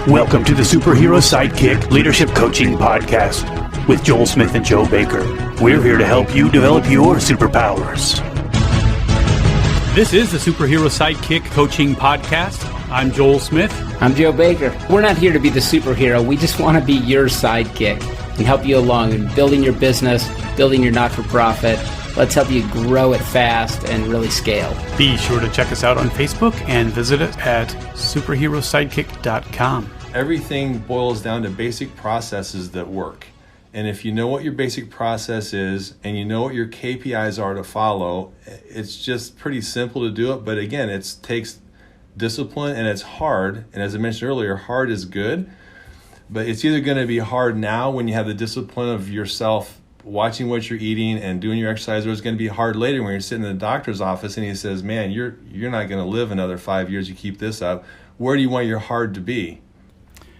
Welcome to the Superhero Sidekick Leadership Coaching Podcast with Joel Smith and Joe Baker. We're here to help you develop your superpowers. This is the Superhero Sidekick Coaching Podcast. I'm Joel Smith. I'm Joe Baker. We're not here to be the superhero. We just want to be your sidekick and help you along in building your business, building your not-for-profit. Let's help you grow it fast and really scale. Be sure to check us out on Facebook and visit us at superherosidekick.com. Everything boils down to basic processes that work. And if you know what your basic process is and you know what your KPIs are to follow, it's just pretty simple to do it. But again, it takes discipline and it's hard. And as I mentioned earlier, hard is good. But it's either going to be hard now when you have the discipline of yourself watching what you're eating and doing your exercise, or it's going to be hard later when you're sitting in the doctor's office and he says, man, you're not going to live another 5 years, you keep this up. Where do you want your hard to be?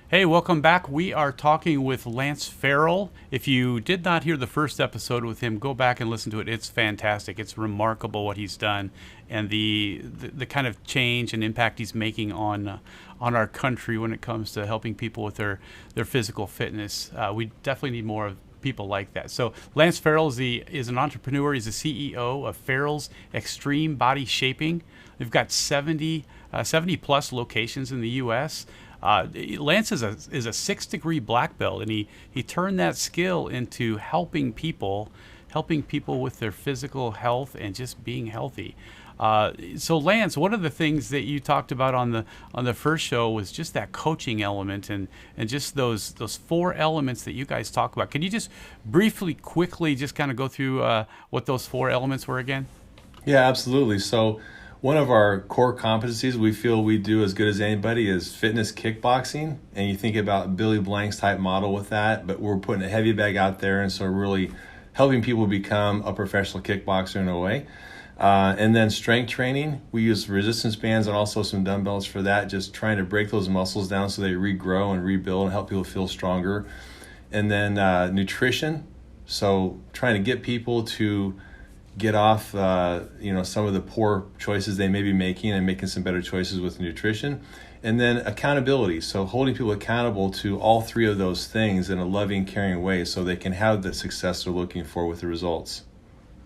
Hey, welcome back. We are talking with Lance Farrell. If you did not hear the first episode with him, go back and listen to it. It's fantastic. It's remarkable what he's done and the kind of change and impact he's making on our country when it comes to helping people with their physical fitness. We definitely need more of people like that. So Lance Farrell is an entrepreneur. He's the CEO of Farrell's Extreme Bodyshaping. They've got 70 plus locations in the U.S. Lance is a 6-degree black belt, and he turned that skill into helping people with their physical health and just being healthy. So Lance, one of the things that you talked about on the first show was just that coaching element and just those 4 elements that you guys talk about. Can you just quickly just kind of go through what those 4 elements were again? Yeah, absolutely. So one of our core competencies we feel we do as good as anybody is fitness kickboxing. And you think about Billy Blank's type model with that, but we're putting a heavy bag out there. And so really helping people become a professional kickboxer in a way. And then strength training, we use resistance bands and also some dumbbells for that, just trying to break those muscles down so they regrow and rebuild and help people feel stronger. And then nutrition, so trying to get people to get off some of the poor choices they may be making and making some better choices with nutrition. And then accountability, so holding people accountable to all 3 of those things in a loving, caring way so they can have the success they're looking for with the results.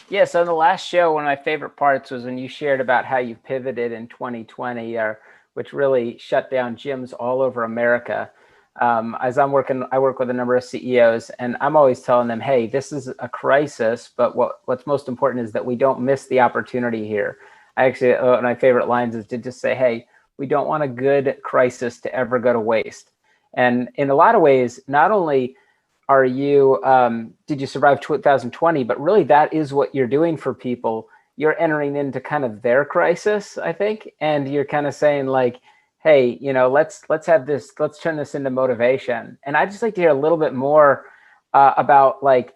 Yeah, so in the last show, one of my favorite parts was when you shared about how you pivoted in 2020, which really shut down gyms all over America. As I work with a number of CEOs, and I'm always telling them, hey, this is a crisis, but what's most important is that we don't miss the opportunity here. I actually, one of my favorite lines is to just say, hey, we don't want a good crisis to ever go to waste. And in a lot of ways, not only are you, did you survive 2020? But really that is what you're doing for people. You're entering into kind of their crisis, I think. And you're kind of saying like, hey, let's have this, let's turn this into motivation. And I'd just like to hear a little bit more about like,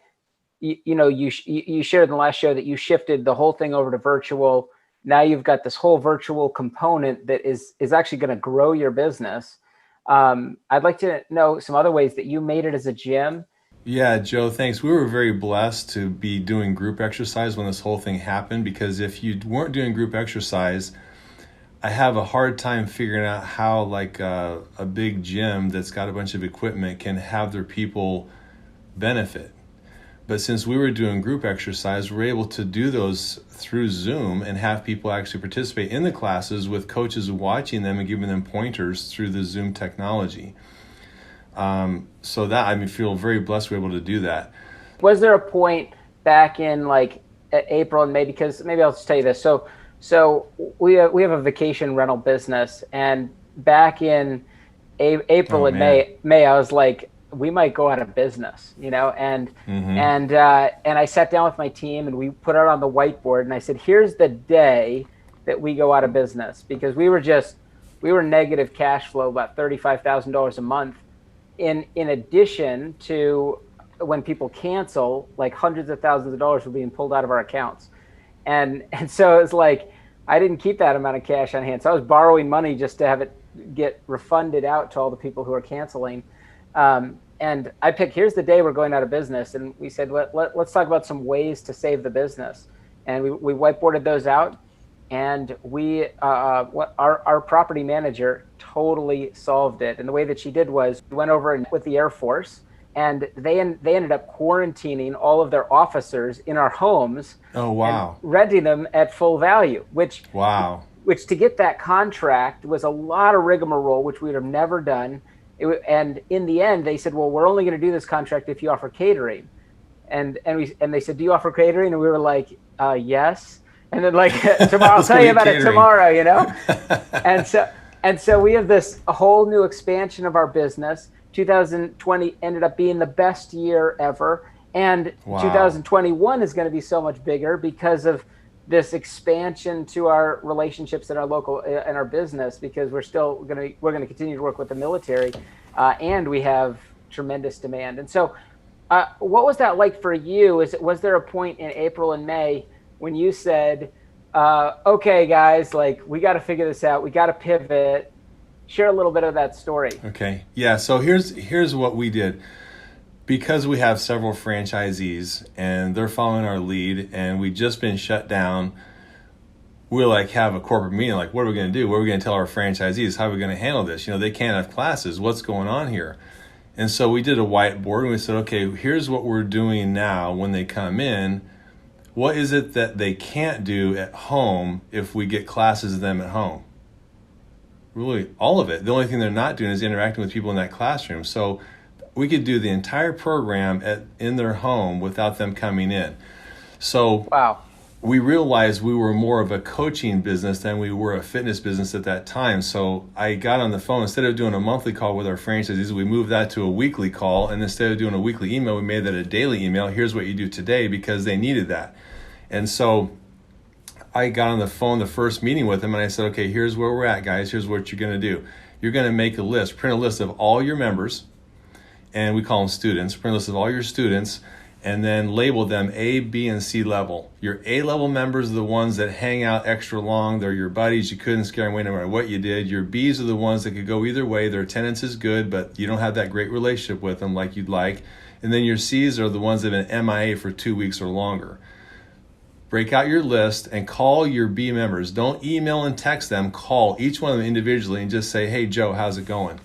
you shared in the last show that you shifted the whole thing over to virtual. Now you've got this whole virtual component that is actually going to grow your business. I'd like to know some other ways that you made it as a gym. Yeah, Joe, thanks. We were very blessed to be doing group exercise when this whole thing happened, because if you weren't doing group exercise, I have a hard time figuring out how like a big gym that's got a bunch of equipment can have their people benefit. But since we were doing group exercise, we're able to do those through Zoom and have people actually participate in the classes with coaches watching them and giving them pointers through the Zoom technology. So that, I feel very blessed we're able to do that. Was there a point back in like April and May, because maybe I'll just tell you this. So we have a vacation rental business, and back in April and May, I was like, we might go out of business, and I sat down with my team and we put it on the whiteboard and I said, here's the day that we go out of business, because we were negative cash flow, about $35,000 a month. In addition to when people cancel, like hundreds of thousands of dollars were being pulled out of our accounts. And so it's like, I didn't keep that amount of cash on hand. So I was borrowing money just to have it get refunded out to all the people who are canceling. And I picked, here's the day we're going out of business. And we said, let's talk about some ways to save the business. And we whiteboarded those out. And our property manager totally solved it. And the way that she did was we went over and with the Air Force, and they ended up quarantining all of their officers in our homes. Oh, wow. And renting them at full value, which to get that contract was a lot of rigmarole, which we would have never done. And in the end, they said, well, we're only going to do this contract if you offer catering. And they said, do you offer catering? And we were like, yes. And then like, tomorrow, I'll tell you about it tomorrow, you know? and so we have a whole new expansion of our business. 2020 ended up being the best year ever. And 2021 is going to be so much bigger because of this expansion to our relationships in our local in our business, because we're going to continue to work with the military, and we have tremendous demand. And so, what was that like for you? Was there a point in April and May when you said, "Okay, guys, like we got to figure this out. We got to pivot"? Share a little bit of that story. Okay, yeah. So here's what we did. Because we have several franchisees and they're following our lead and we just been shut down, we'll like have a corporate meeting, like, what are we going to do? What are we going to tell our franchisees? How are we going to handle this? You know, they can't have classes. What's going on here? And so we did a whiteboard and we said, okay, here's what we're doing now when they come in. What is it that they can't do at home if we get classes of them at home? Really, all of it. The only thing they're not doing is interacting with people in that classroom. So we could do the entire program in their home without them coming in. So we realized we were more of a coaching business than we were a fitness business at that time. So I got on the phone. Instead of doing a monthly call with our franchisees, we moved that to a weekly call. And instead of doing a weekly email, we made that a daily email. Here's what you do today, because they needed that. And so I got on the phone the first meeting with them and I said, okay, here's where we're at, guys. Here's what you're going to do. You're going to make a list, print a list of all your members. And we call them students, print a list of all your students, and then label them A, B, and C level. Your A level members are the ones that hang out extra long. They're your buddies. You couldn't scare them away no matter what you did. Your Bs are the ones that could go either way. Their attendance is good, but you don't have that great relationship with them like you'd like. And then your Cs are the ones that have been MIA for 2 weeks or longer. Break out your list and call your B members. Don't email and text them. Call each one of them individually and just say, hey, Joe, how's it going?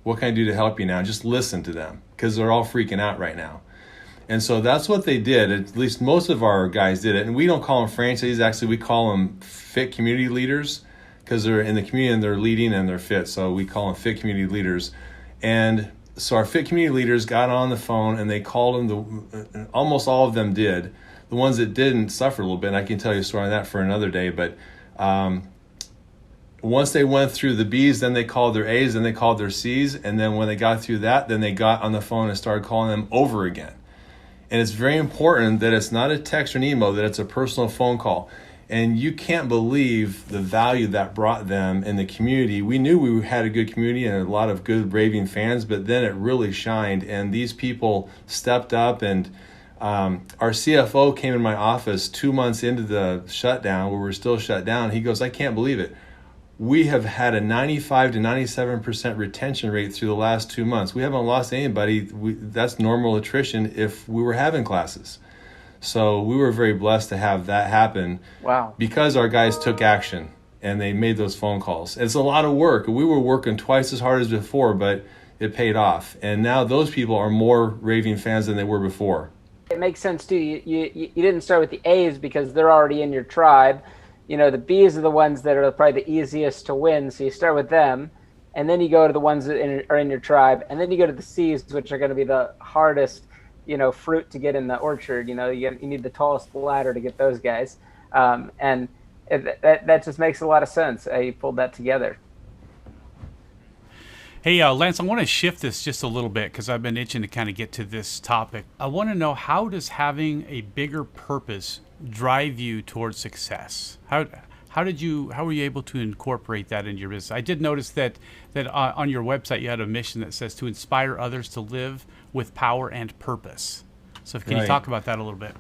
What can I do to help you now? Just listen to them, because they're all freaking out right now. And so that's what they did. At least most of our guys did it. And we don't call them franchisees. Actually, we call them fit community leaders, because they're in the community and they're leading and they're fit. So we call them fit community leaders. And so our fit community leaders got on the phone and they called them. Almost all of them did. The ones that didn't suffered a little bit. And I can tell you a story on that for another day. But once they went through the B's, then they called their A's, then they called their C's. And then when they got through that, then they got on the phone and started calling them over again. And it's very important that it's not a text or an email, that it's a personal phone call. And you can't believe the value that brought them in the community. We knew we had a good community and a lot of good raving fans, but then it really shined. And these people stepped up. And our CFO came in my office 2 months into the shutdown, where we're still shut down. He goes, I can't believe it. We have had a 95 to 97% retention rate through the last 2 months. We haven't lost anybody. That's normal attrition if we were having classes. So we were very blessed to have that happen. Wow. Because our guys took action and they made those phone calls. It's a lot of work. We were working twice as hard as before, but it paid off. And now those people are more raving fans than they were before. It makes sense too. You didn't start with the A's because they're already in your tribe. You know, the B's are the ones that are probably the easiest to win. So you start with them, and then you go to the ones that are in your tribe, and then you go to the C's, which are going to be the hardest, fruit to get in the orchard. You need the tallest ladder to get those guys. And that just makes a lot of sense. You pulled that together. Hey, Lance, I want to shift this just a little bit because I've been itching to kind of get to this topic. I want to know, how does having a bigger purpose drive you towards success? How were you able to incorporate that into your business? I did notice that on your website you had a mission that says to inspire others to live with power and purpose. So can you talk about that a little bit?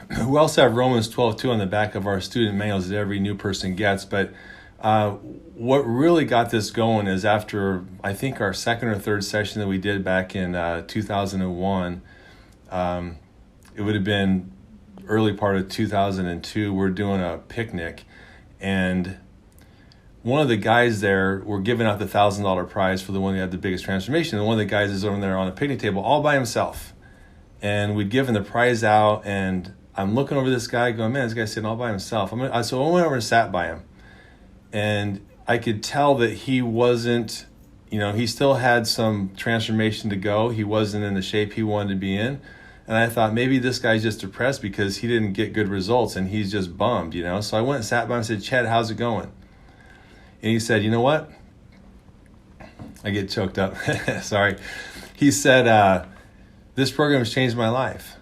We also have Romans 12:2 on the back of our student manuals that every new person gets. But what really got this going is after, I think, our second or third session that we did back in 2001, it would have been early part of 2002, we're doing a picnic, and one of the guys there were giving out the $1,000 prize for the one who had the biggest transformation. And one of the guys is over there on a picnic table all by himself. And we'd given the prize out, and I'm looking over this guy going, man, this guy's sitting all by himself. So I went over and sat by him. And I could tell that he wasn't, he still had some transformation to go. He wasn't in the shape he wanted to be in. And I thought maybe this guy's just depressed because he didn't get good results and he's just bummed, So I went and sat by him and said, Chad, how's it going? And he said, you know what? I get choked up. Sorry. He said, this program has changed my life.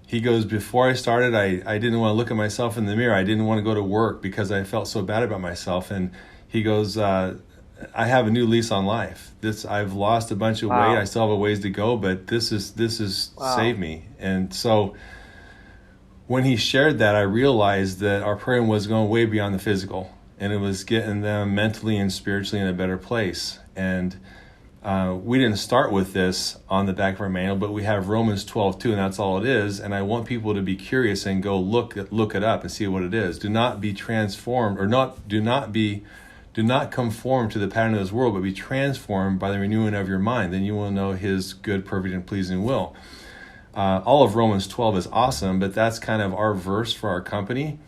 He goes, before I started, I didn't want to look at myself in the mirror. I didn't want to go to work because I felt so bad about myself. And he goes, I have a new lease on life. I've lost a bunch of weight. I still have a ways to go, but this is saved me. And so when he shared that, I realized that our program was going way beyond the physical, and it was getting them mentally and spiritually in a better place. And we didn't start with this on the back of our manual, but we have Romans 12:2, and that's all it is. And I want people to be curious and go look it up and see what it is. Do not be transformed, or do not conform to the pattern of this world, but be transformed by the renewing of your mind. Then you will know His good, perfect, and pleasing will. All of Romans 12 is awesome, but that's kind of our verse for our company.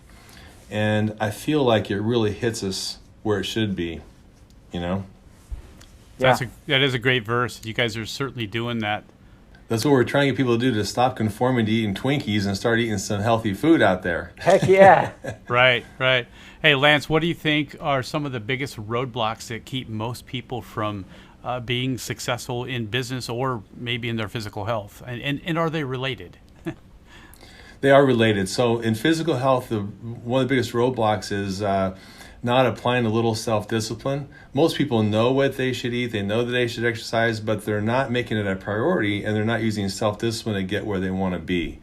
And I feel like it really hits us where it should be, Yeah. That is a great verse. You guys are certainly doing that. That's what we're trying to get people to do, to stop conforming to eating Twinkies and start eating some healthy food out there. Heck yeah. Right. Hey, Lance, what do you think are some of the biggest roadblocks that keep most people from being successful in business or maybe in their physical health? And are they related? They are related. So in physical health, one of the biggest roadblocks is not applying a little self-discipline. Most people know what they should eat. They know that they should exercise, but they're not making it a priority, and they're not using self-discipline to get where they want to be.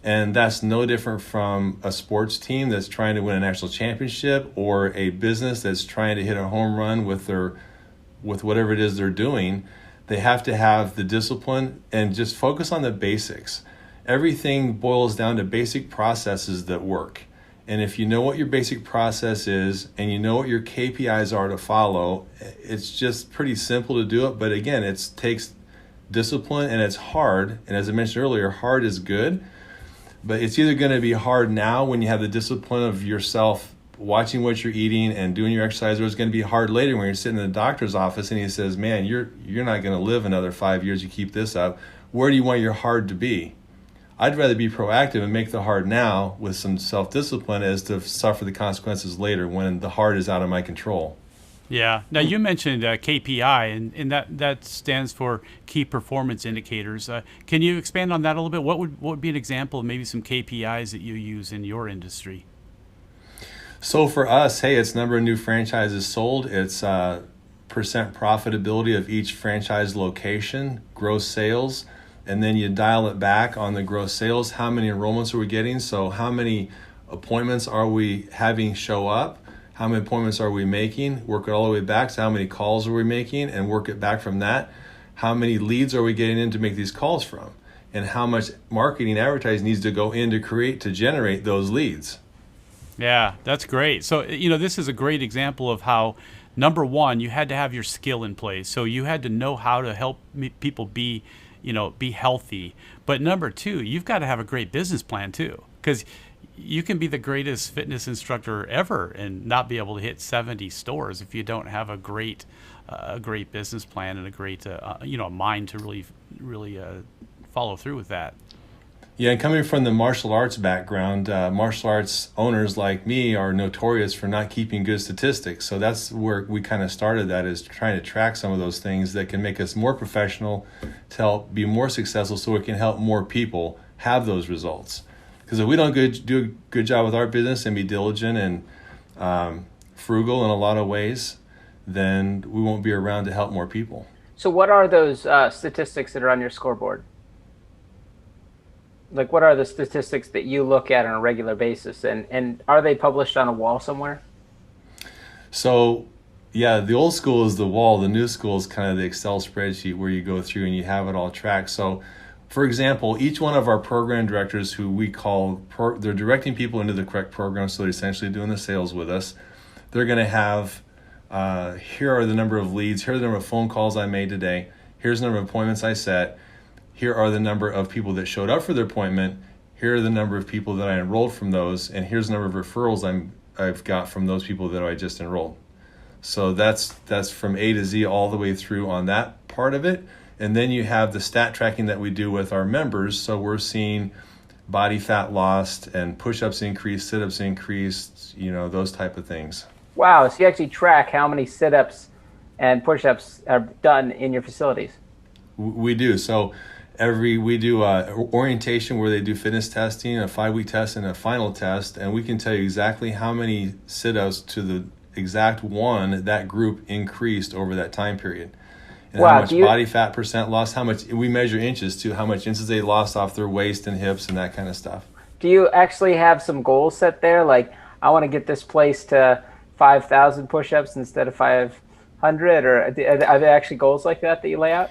And that's no different from a sports team that's trying to win a national championship, or a business that's trying to hit a home run with whatever it is they're doing. They have to have the discipline and just focus on the basics. Everything boils down to basic processes that work. And if you know what your basic process is and you know what your KPIs are to follow, it's just pretty simple to do it. But again, it takes discipline, and it's hard. And as I mentioned earlier, hard is good. But it's either going to be hard now when you have the discipline of yourself watching what you're eating and doing your exercise, or it's going to be hard later when you're sitting in the doctor's office and he says, man, you're not going to live another 5 years. You keep this up. Where do you want your hard to be? I'd rather be proactive and make the hard now with some self-discipline as to suffer the consequences later when the hard is out of my control. Yeah. Now, you mentioned KPI, and that stands for Key Performance Indicators. Can you expand on that a little bit? What would be an example of maybe some KPIs that you use in your industry? So for us, hey, it's number of new franchises sold. It's percent profitability of each franchise location, gross sales. And then you dial it back on the gross sales. How many enrollments are we getting? So how many appointments are we having show up? How many appointments are we making? Work it all the way back. So how many calls are we making? And work it back from that. How many leads are we getting in to make these calls from? And how much marketing advertising needs to go in to generate those leads? Yeah, that's great. So, this is a great example of how, number one, you had to have your skill in place. So you had to know how to help people be healthy. But number two, you've got to have a great business plan too, because you can be the greatest fitness instructor ever and not be able to hit 70 stores if you don't have a great business plan and a great a mind to really follow through with that. Yeah, and coming from the martial arts background, martial arts owners like me are notorious for not keeping good statistics. So that's where we kind of started, that is trying to track some of those things that can make us more professional, to help be more successful, so we can help more people have those results. Because if we don't do a good job with our business and be diligent and frugal in a lot of ways, then we won't be around to help more people. So what are those statistics that are on your scoreboard? Like, what are the statistics that you look at on a regular basis, and are they published on a wall somewhere? So, yeah, the old school is the wall. The new school is kind of the Excel spreadsheet where you go through and you have it all tracked. So, for example, each one of our program directors, who we call, they're directing people into the correct program, so they're essentially doing the sales with us. They're going to have here are the number of leads, here are the number of phone calls I made today, here's the number of appointments I set, here are the number of people that showed up for their appointment, here are the number of people that I enrolled from those, and here's the number of referrals I've got from those people that I just enrolled. So that's from A to Z all the way through on that part of it. And then you have the stat tracking that we do with our members. So we're seeing body fat lost and push-ups increased, sit-ups increased, those type of things. Wow. So you actually track how many sit-ups and push-ups are done in your facilities? We do. So we do orientation where they do fitness testing, a 5-week test and a final test. And we can tell you exactly how many sit-ups to the exact one that group increased over that time period. And wow, how much body fat percent lost, how much, we measure inches too, how much inches they lost off their waist and hips and that kind of stuff. Do you actually have some goals set there? Like, I want to get this place to 5,000 push-ups instead of 500, or are there actually goals like that you lay out?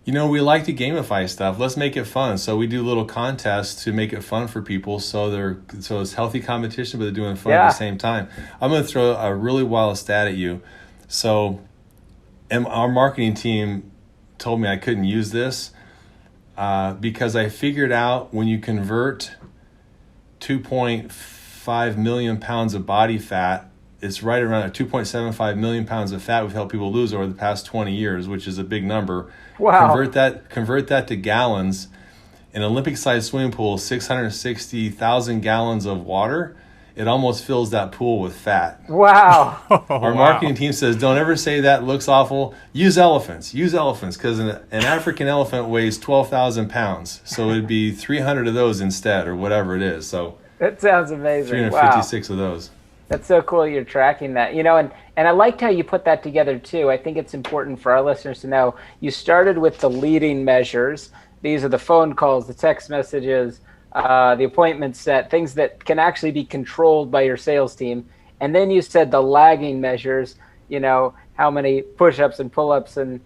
We like to gamify stuff. Let's make it fun. So we do little contests to make it fun for people. So it's healthy competition, but they're doing fun at the same time. I'm going to throw a really wild stat at you. So our marketing team told me I couldn't use this because I figured out when you convert 2.5 million pounds of body fat, it's right around 2.75 million pounds of fat we've helped people lose over the past 20 years, which is a big number. Wow. Convert that to gallons. An Olympic-sized swimming pool, 660,000 gallons of water. It almost fills that pool with fat. Wow. Our marketing team says, don't ever say that looks awful. Use elephants because an African elephant weighs 12,000 pounds. So it'd be 300 of those instead, or whatever it is. So that sounds amazing. 356 of those. That's so cool you're tracking that. And I liked how you put that together too. I think it's important for our listeners to know you started with the leading measures. These are the phone calls, the text messages, the appointment set, things that can actually be controlled by your sales team. And then you said the lagging measures, how many push-ups and pull-ups and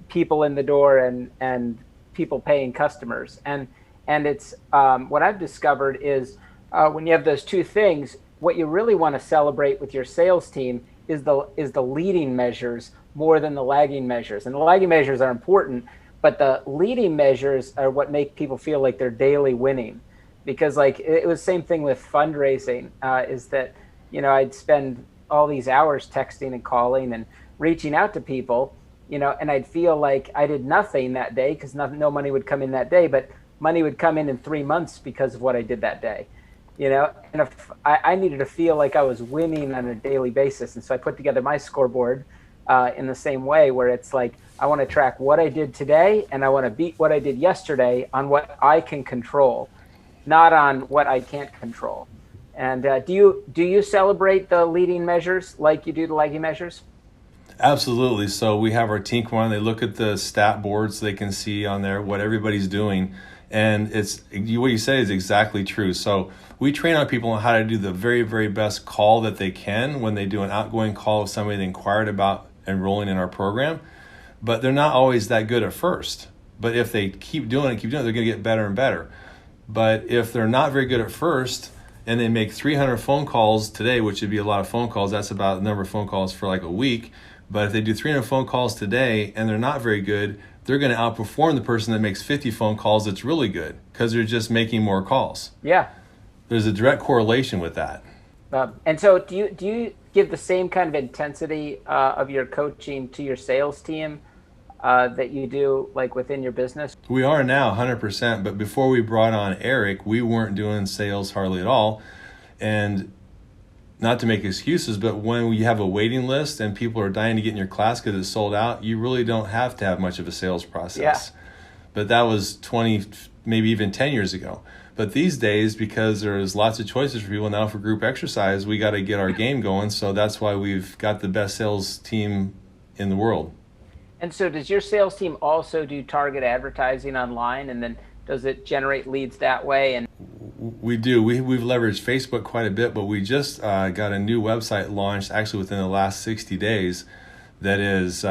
people in the door and people paying customers. And it's what I've discovered is when you have those two things, what you really want to celebrate with your sales team is the leading measures more than the lagging measures. And the lagging measures are important, but the leading measures are what make people feel like they're daily winning. Because it was the same thing with fundraising, is that, I'd spend all these hours texting and calling and reaching out to people, and I'd feel like I did nothing that day because no money would come in that day, but money would come in 3 months because of what I did that day. And if I needed to feel like I was winning on a daily basis. And so I put together my scoreboard in the same way, where it's like, I want to track what I did today and I want to beat what I did yesterday on what I can control, not on what I can't control. And do you celebrate the leading measures like you do the lagging measures? Absolutely. So we have our team come on, they look at the stat boards, so they can see on there what everybody's doing. And what you say is exactly true. So we train our people on how to do the very, very best call that they can when they do an outgoing call with somebody that inquired about enrolling in our program. But they're not always that good at first. But if they keep doing it, they're going to get better and better. But if they're not very good at first and they make 300 phone calls today, which would be a lot of phone calls, that's about the number of phone calls for like a week. But if they do 300 phone calls today and they're not very good, they're going to outperform the person that makes 50 phone calls that's really good because they're just making more calls. Yeah. There's a direct correlation with that. And so do you give the same kind of intensity of your coaching to your sales team that you do like within your business? We are now 100%, but before we brought on Eric, we weren't doing sales hardly at all. And not to make excuses, but when you have a waiting list and people are dying to get in your class because it's sold out, you really don't have to have much of a sales process. Yeah. But that was 20, maybe even 10 years ago. But these days, because there's lots of choices for people now for group exercise, we got to get our game going. So that's why we've got the best sales team in the world. And so does your sales team also do target advertising online, and then does it generate leads that way? And we do. We've leveraged Facebook quite a bit, but we just got a new website launched actually within the last 60 days that is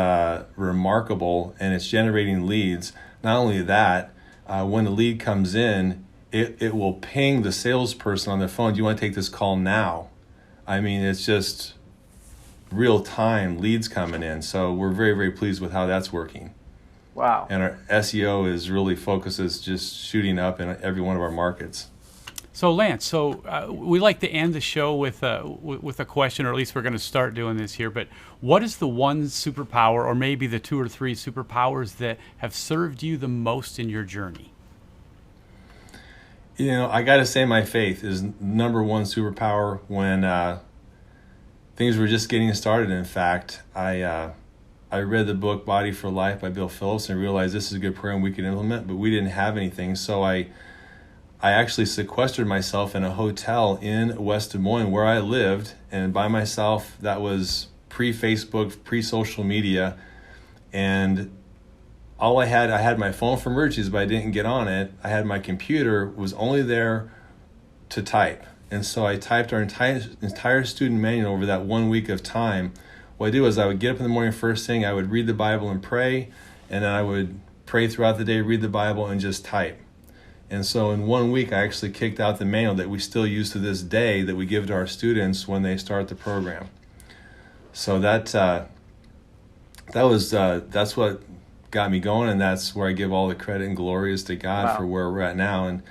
remarkable, and it's generating leads. Not only that, when the lead comes in, it will ping the salesperson on their phone, do you want to take this call now? I mean, it's just real time leads coming in. So we're very, very pleased with how that's working. Wow. And our SEO is really focuses just shooting up in every one of our markets. So Lance, we like to end the show with a question, or at least we're going to start doing this here. But what is the one superpower, or maybe the 2 or 3 superpowers that have served you the most in your journey? You know, I got to say my faith is number one superpower when things were just getting started. In fact, I read the book Body for Life by Bill Phillips and realized this is a good program we could implement, but we didn't have anything. So I actually sequestered myself in a hotel in West Des Moines where I lived, and by myself. That was pre-Facebook, pre-social media, and all I had my phone for emergencies, but I didn't get on it. I had my computer, was only there to type. And so I typed our entire student manual over that 1 week of time. What I did was I would get up in the morning first thing, I would read the Bible and pray, and then I would pray throughout the day, read the Bible, and just type. And so in 1 week, I actually kicked out the manual that we still use to this day that we give to our students when they start the program. So that's what got me going, and that's where I give all the credit and glory is to God for where we're at now. And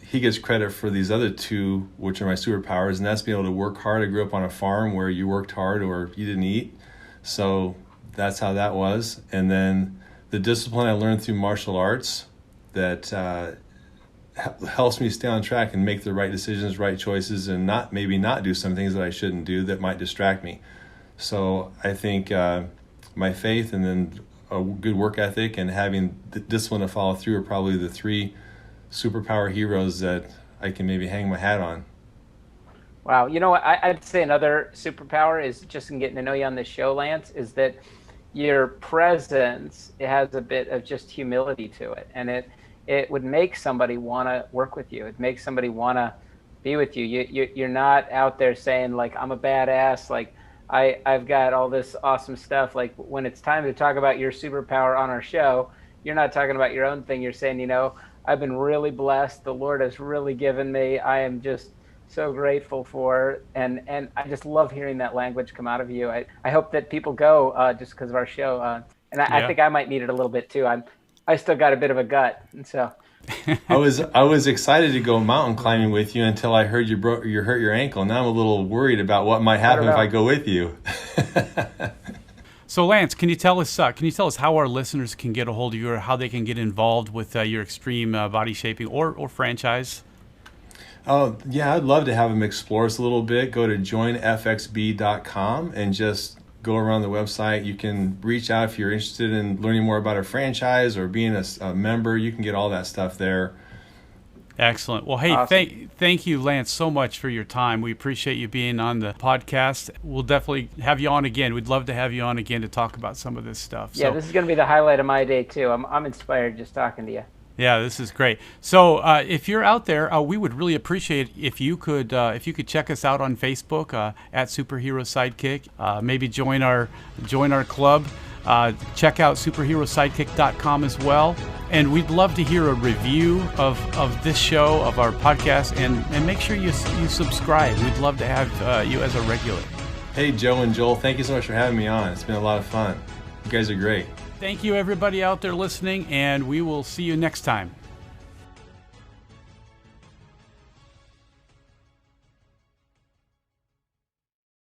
he gets credit for these other 2, which are my superpowers, and that's being able to work hard. I grew up on a farm where you worked hard or you didn't eat. So that's how that was. And then the discipline I learned through martial arts that helps me stay on track and make the right decisions, right choices, and not do some things that I shouldn't do that might distract me. So I think my faith and then a good work ethic and having the discipline to follow through are probably the 3 superpower heroes that I can maybe hang my hat on. Wow. You know what? I'd say another superpower is just in getting to know you on this show, Lance, is that your presence, it has a bit of just humility to it. And it would make somebody want to work with you. It makes somebody want to be with you. You're not out there saying, like, I'm a badass, like, I've got all this awesome stuff. Like, when it's time to talk about your superpower on our show, you're not talking about your own thing. You're saying, you know, I've been really blessed. The Lord has really given me. I am just so grateful for, and I just love hearing that language come out of you. I hope that people go just because of our show. And I think I might need it a little bit too. I still got a bit of a gut, and so. I was excited to go mountain climbing with you until I heard you hurt your ankle. Now I'm a little worried about what might happen if I go with you. So Lance, can you tell us how our listeners can get a hold of you, or how they can get involved with your extreme body shaping or franchise? Oh yeah, I'd love to have them explore us a little bit. Go to joinfxb.com and just go around the website. You can reach out if you're interested in learning more about our franchise or being a member. You can get all that stuff there. Excellent. Well, hey, awesome. Thank you, Lance, so much for your time. We appreciate you being on the podcast. We'll definitely have you on again. We'd love to have you on again to talk about some of this stuff. Yeah, this is going to be the highlight of my day, too. I'm inspired just talking to you. Yeah, this is great. So if you're out there, we would really appreciate if you could check us out on Facebook at Superhero Sidekick. Maybe join our club. Check out superherosidekick.com as well. And we'd love to hear a review of this show, of our podcast, and make sure you subscribe. We'd love to have you as a regular. Hey, Joe and Joel, thank you so much for having me on. It's been a lot of fun. You guys are great. Thank you, everybody out there listening, and we will see you next time.